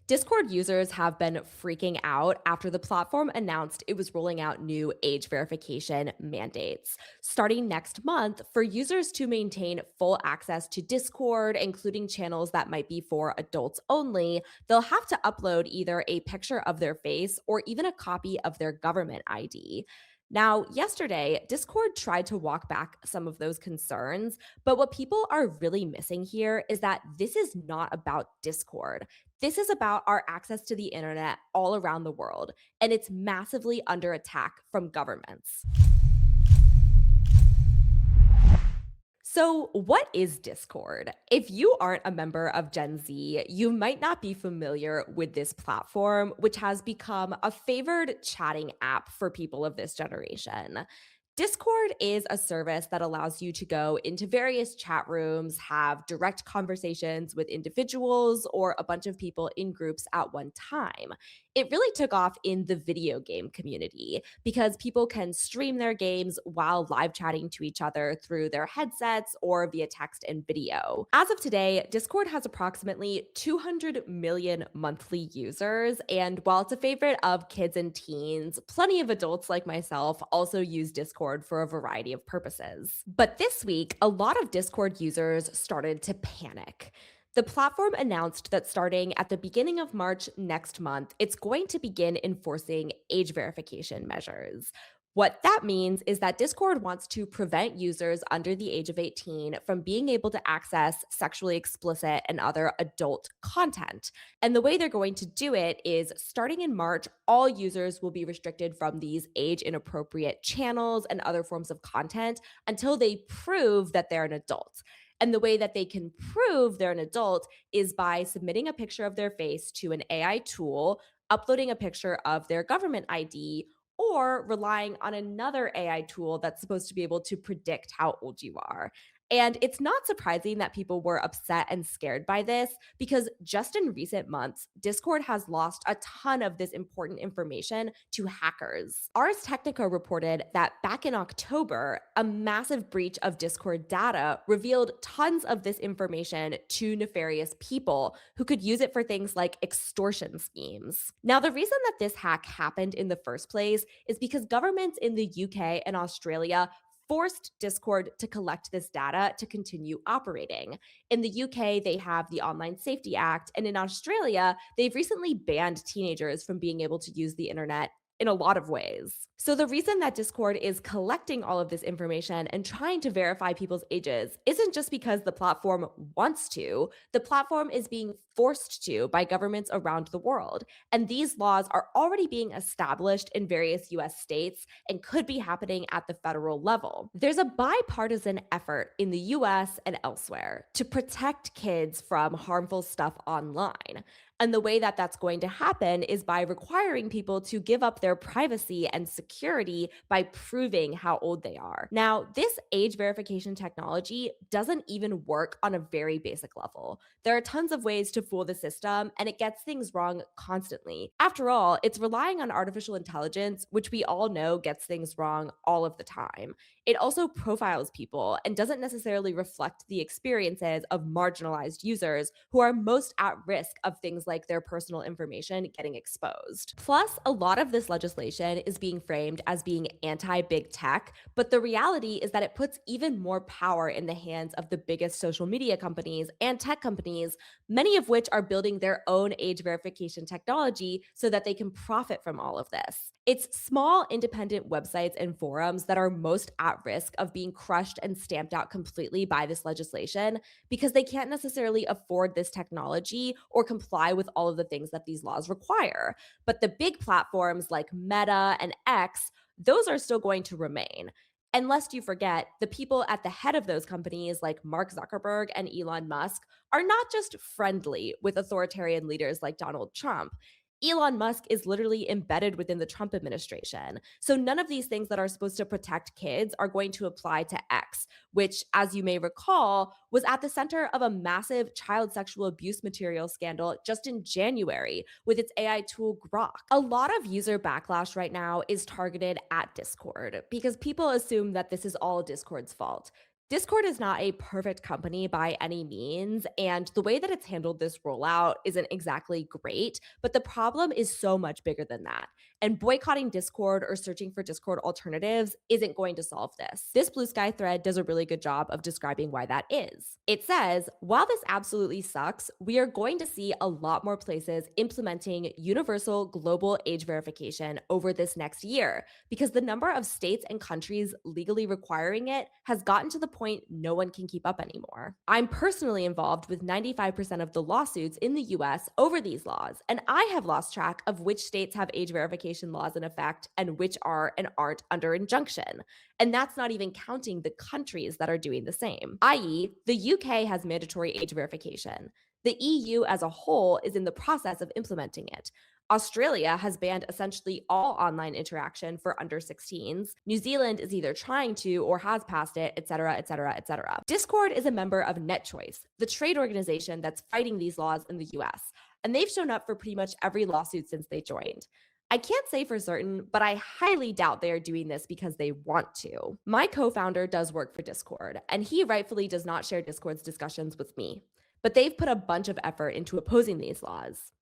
Discord users have been freaking out after the platform announced it was rolling out new age verification mandates. Starting next month, for users to maintain full access to Discord, including channels that might be for adults only, they'll have to upload either a picture of their face or even a copy of their government ID. Now, yesterday, Discord tried to walk back some of those concerns, but what people are really missing here is that this is not about Discord. This is about our access to the internet all around the world, and it's massively under attack from governments. So, what is Discord? If you aren't a member of Gen Z, you might not be familiar with this platform, which has become a favored chatting app for people of this generation. Discord is a service that allows you to go into various chat rooms, have direct conversations with individuals or a bunch of people in groups at one time. It really took off in the video game community because people can stream their games while live chatting to each other through their headsets or via text and video. As of today, Discord has approximately 200 million monthly users, and while it's a favorite of kids and teens, plenty of adults like myself also use Discord for a variety of purposes. But this week, a lot of Discord users started to panic. The platform announced that starting at the beginning of March next month, it's going to begin enforcing age verification measures. What that means is that Discord wants to prevent users under the age of 18 from being able to access sexually explicit and other adult content. And the way they're going to do it is starting in March, all users will be restricted from these age inappropriate channels and other forms of content until they prove that they're an adult. And the way that they can prove they're an adult is by submitting a picture of their face to an AI tool, uploading a picture of their government ID, or relying on another AI tool that's supposed to be able to predict how old you are. And it's not surprising that people were upset and scared by this because just in recent months, Discord has lost a ton of this important information to hackers. Ars Technica reported that back in October, a massive breach of Discord data revealed tons of this information to nefarious people who could use it for things like extortion schemes. Now, the reason that this hack happened in the first place is because governments in the UK and Australia forced Discord to collect this data to continue operating. In the UK, they have the Online Safety Act, and in Australia, they've recently banned teenagers from being able to use the internet in a lot of ways. So, the reason that Discord is collecting all of this information and trying to verify people's ages isn't just because the platform wants to, the platform is being forced to by governments around the world. And these laws are already being established in various US states and could be happening at the federal level. There's a bipartisan effort in the US and elsewhere to protect kids from harmful stuff online. And the way that that's going to happen is by requiring people to give up their privacy and security by proving how old they are. Now, this age verification technology doesn't even work on a very basic level. There are tons of ways to fool the system, and it gets things wrong constantly. After all, it's relying on artificial intelligence, which we all know gets things wrong all of the time. It also profiles people and doesn't necessarily reflect the experiences of marginalized users who are most at risk of things like their personal information getting exposed. Plus, a lot of this legislation is being framed as being anti big tech, but the reality is that it puts even more power in the hands of the biggest social media companies and tech companies, many of which are building their own age verification technology so that they can profit from all of this. It's small, independent websites and forums that are most at risk of being crushed and stamped out completely by this legislation because they can't necessarily afford this technology or comply with all of the things that these laws require. But the big platforms like Meta and X, those are still going to remain. And lest you forget, the people at the head of those companies, like Mark Zuckerberg and Elon Musk, are not just friendly with authoritarian leaders like Donald Trump. Elon Musk is literally embedded within the Trump administration. So none of these things that are supposed to protect kids are going to apply to X, which, as you may recall, was at the center of a massive child sexual abuse material scandal just in January with its AI tool Grok. A lot of user backlash right now is targeted at Discord because people assume that this is all Discord's fault. Discord is not a perfect company by any means, and the way that it's handled this rollout isn't exactly great, but the problem is so much bigger than that. And boycotting Discord or searching for Discord alternatives isn't going to solve this. This Blue Sky thread does a really good job of describing why that is. It says, while this absolutely sucks, we are going to see a lot more places implementing universal global age verification over this next year because the number of states and countries legally requiring it has gotten to the point no one can keep up anymore. I'm personally involved with 95% of the lawsuits in the US over these laws, and I have lost track of which states have age verification laws in effect and which are and aren't under injunction. And that's not even counting the countries that are doing the same, i.e., the UK has mandatory age verification. The EU as a whole is in the process of implementing it. Australia has banned essentially all online interaction for under 16s. New Zealand is either trying to or has passed it, etc., etc., etc. Discord is a member of NetChoice, the trade organization that's fighting these laws in the US, and they've shown up for pretty much every lawsuit since they joined. I can't say for certain, but I highly doubt they are doing this because they want to. My co founder does work for Discord, and he rightfully does not share Discord's discussions with me. But they've put a bunch of effort into opposing these laws.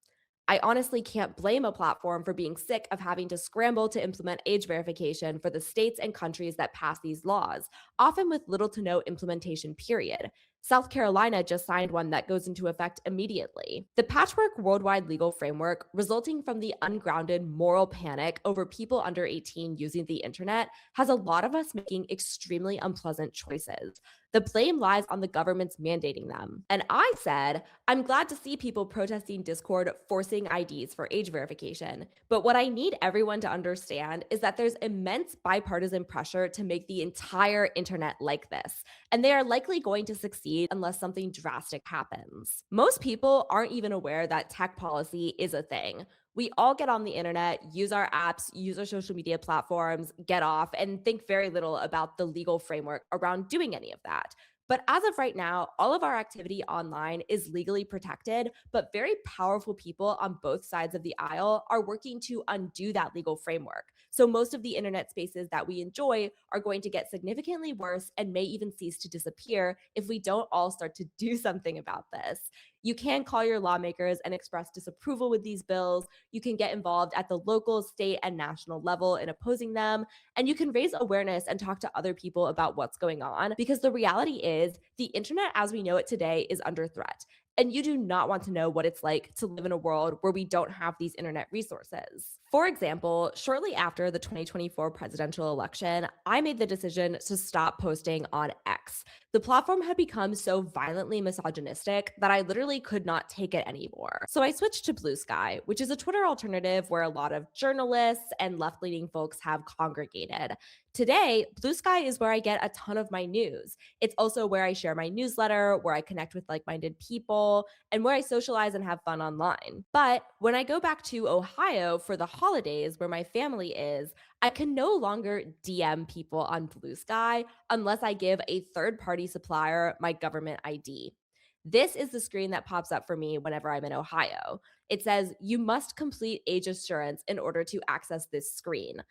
I honestly can't blame a platform for being sick of having to scramble to implement age verification for the states and countries that pass these laws, often with little to no implementation period. South Carolina just signed one that goes into effect immediately. The patchwork worldwide legal framework resulting from the ungrounded moral panic over people under 18 using the internet has a lot of us making extremely unpleasant choices. The blame lies on the governments mandating them. And I said, I'm glad to see people protesting Discord forcing IDs for age verification. But what I need everyone to understand is that there's immense bipartisan pressure to make the entire internet like this. And they are likely going to succeed unless something drastic happens. Most people aren't even aware that tech policy is a thing. We all get on the internet, use our apps, use our social media platforms, get off, and think very little about the legal framework around doing any of that. But as of right now, all of our activity online is legally protected, but very powerful people on both sides of the aisle are working to undo that legal framework. So most of the internet spaces that we enjoy are going to get significantly worse and may even cease to disappear if we don't all start to do something about this. You can call your lawmakers and express disapproval with these bills. You can get involved at the local, state, and national level in opposing them. And you can raise awareness and talk to other people about what's going on because the reality is the internet as we know it today is under threat. And you do not want to know what it's like to live in a world where we don't have these internet resources. For example, shortly after the 2024 presidential election, I made the decision to stop posting on X. The platform had become so violently misogynistic that I literally could not take it anymore. So I switched to Blue Sky, which is a Twitter alternative where a lot of journalists and left leaning folks have congregated. Today, Blue Sky is where I get a ton of my news. It's also where I share my newsletter, where I connect with like minded people, and where I socialize and have fun online. But when I go back to Ohio for the holidays where my family is, I can no longer DM people on Blue Sky unless I give a third party supplier my government ID. This is the screen that pops up for me whenever I'm in Ohio. It says, you must complete age assurance in order to access this screen.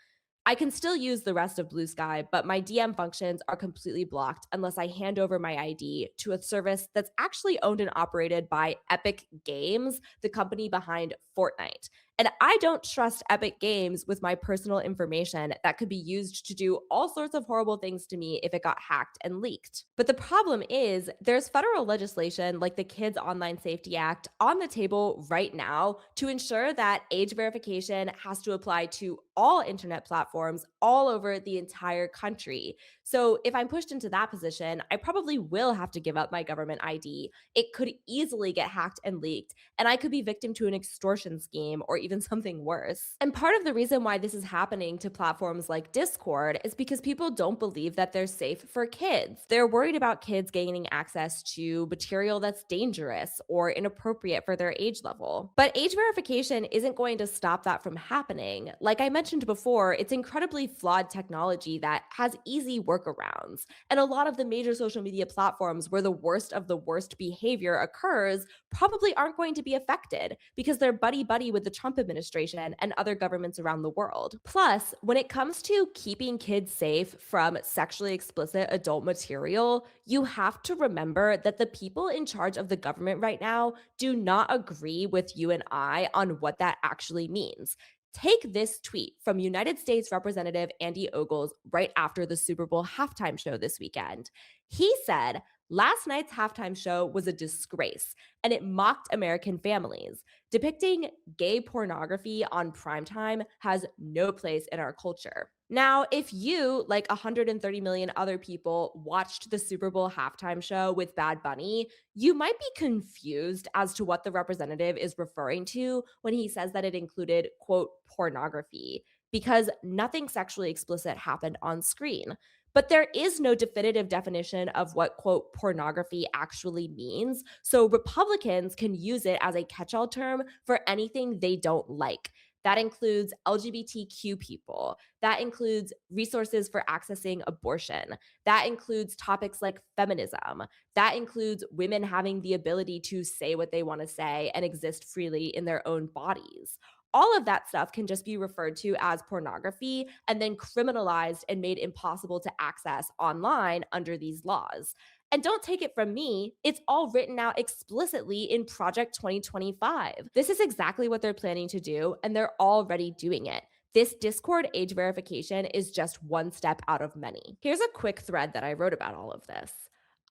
I can still use the rest of Blue Sky, but my DM functions are completely blocked unless I hand over my ID to a service that's actually owned and operated by Epic Games, the company behind Fortnite. And I don't trust Epic Games with my personal information that could be used to do all sorts of horrible things to me if it got hacked and leaked. But the problem is, there's federal legislation like the Kids Online Safety Act on the table right now to ensure that age verification has to apply to all internet platforms all over the entire country. So if I'm pushed into that position, I probably will have to give up my government ID. It could easily get hacked and leaked, and I could be victim to an extortion scheme or even something worse. And part of the reason why this is happening to platforms like Discord is because people don't believe that they're safe for kids. They're worried about kids gaining access to material that's dangerous or inappropriate for their age level. But age verification isn't going to stop that from happening. Like I mentioned before, it's incredibly flawed technology that has easy workarounds. And a lot of the major social media platforms where the worst of the worst behavior occurs probably aren't going to be affected because they're buddy buddy with the Trump administration and other governments around the world. Plus, when it comes to keeping kids safe from sexually explicit adult material, you have to remember that the people in charge of the government right now do not agree with you and I on what that actually means. Take this tweet from United States Representative Andy Ogles right after the Super Bowl halftime show this weekend. He said, "Last night's halftime show was a disgrace and it mocked American families. Depicting gay pornography on primetime has no place in our culture." Now, if you, like 130 million other people, watched the Super Bowl halftime show with Bad Bunny, you might be confused as to what the representative is referring to when he says that it included, quote, pornography, because nothing sexually explicit happened on screen. But there is no definitive definition of what, quote, pornography actually means. So Republicans can use it as a catch all term for anything they don't like. That includes LGBTQ people. That includes resources for accessing abortion. That includes topics like feminism. That includes women having the ability to say what they want to say and exist freely in their own bodies. All of that stuff can just be referred to as pornography and then criminalized and made impossible to access online under these laws. And don't take it from me, it's all written out explicitly in Project 2025. This is exactly what they're planning to do, and they're already doing it. This Discord age verification is just one step out of many. Here's a quick thread that I wrote about all of this.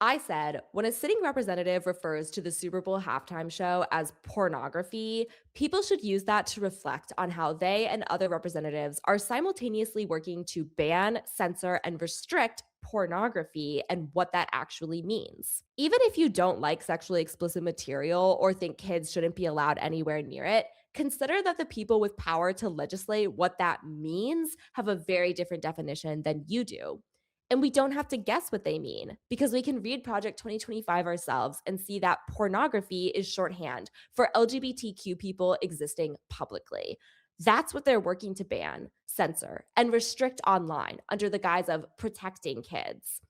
I said, when a sitting representative refers to the Super Bowl halftime show as pornography, people should use that to reflect on how they and other representatives are simultaneously working to ban, censor, and restrict pornography and what that actually means. Even if you don't like sexually explicit material or think kids shouldn't be allowed anywhere near it, consider that the people with power to legislate what that means have a very different definition than you do. And we don't have to guess what they mean because we can read Project 2025 ourselves and see that pornography is shorthand for LGBTQ people existing publicly. That's what they're working to ban, censor, and restrict online under the guise of protecting kids.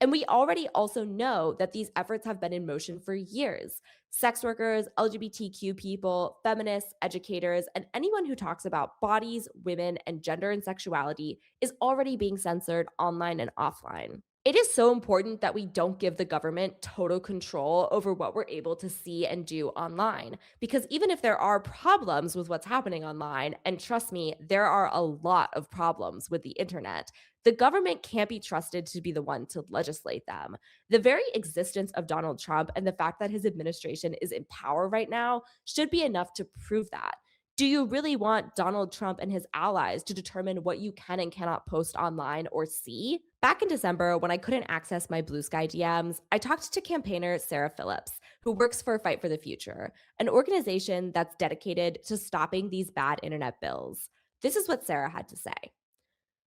And we already also know that these efforts have been in motion for years. Sex workers, LGBTQ people, feminists, educators, and anyone who talks about bodies, women, and gender and sexuality is already being censored online and offline. It is so important that we don't give the government total control over what we're able to see and do online. Because even if there are problems with what's happening online, and trust me, there are a lot of problems with the internet, the government can't be trusted to be the one to legislate them. The very existence of Donald Trump and the fact that his administration is in power right now should be enough to prove that. Do you really want Donald Trump and his allies to determine what you can and cannot post online or see? Back in December, when I couldn't access my Blue Sky DMs, I talked to campaigner Sarah Phillips, who works for Fight for the Future, an organization that's dedicated to stopping these bad internet bills. This is what Sarah had to say.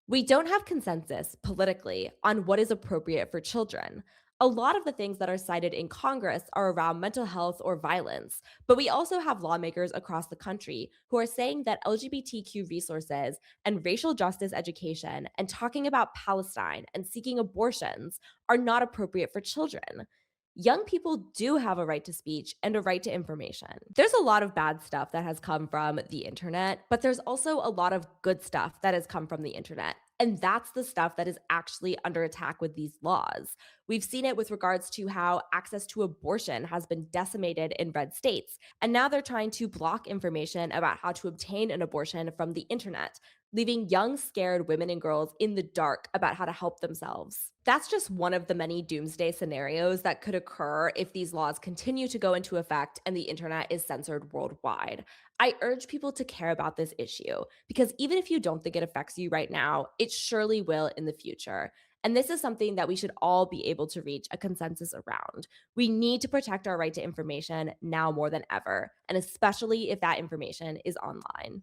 We don't have consensus politically on what is appropriate for children. A lot of the things that are cited in Congress are around mental health or violence, but we also have lawmakers across the country who are saying that LGBTQ resources and racial justice education and talking about Palestine and seeking abortions are not appropriate for children. Young people do have a right to speech and a right to information. There's a lot of bad stuff that has come from the internet, but there's also a lot of good stuff that has come from the internet. And that's the stuff that is actually under attack with these laws. We've seen it with regards to how access to abortion has been decimated in red states. And now they're trying to block information about how to obtain an abortion from the internet, leaving young, scared women and girls in the dark about how to help themselves. That's just one of the many doomsday scenarios that could occur if these laws continue to go into effect and the internet is censored worldwide. I urge people to care about this issue because even if you don't think it affects you right now, it surely will in the future. And this is something that we should all be able to reach a consensus around. We need to protect our right to information now more than ever, and especially if that information is online.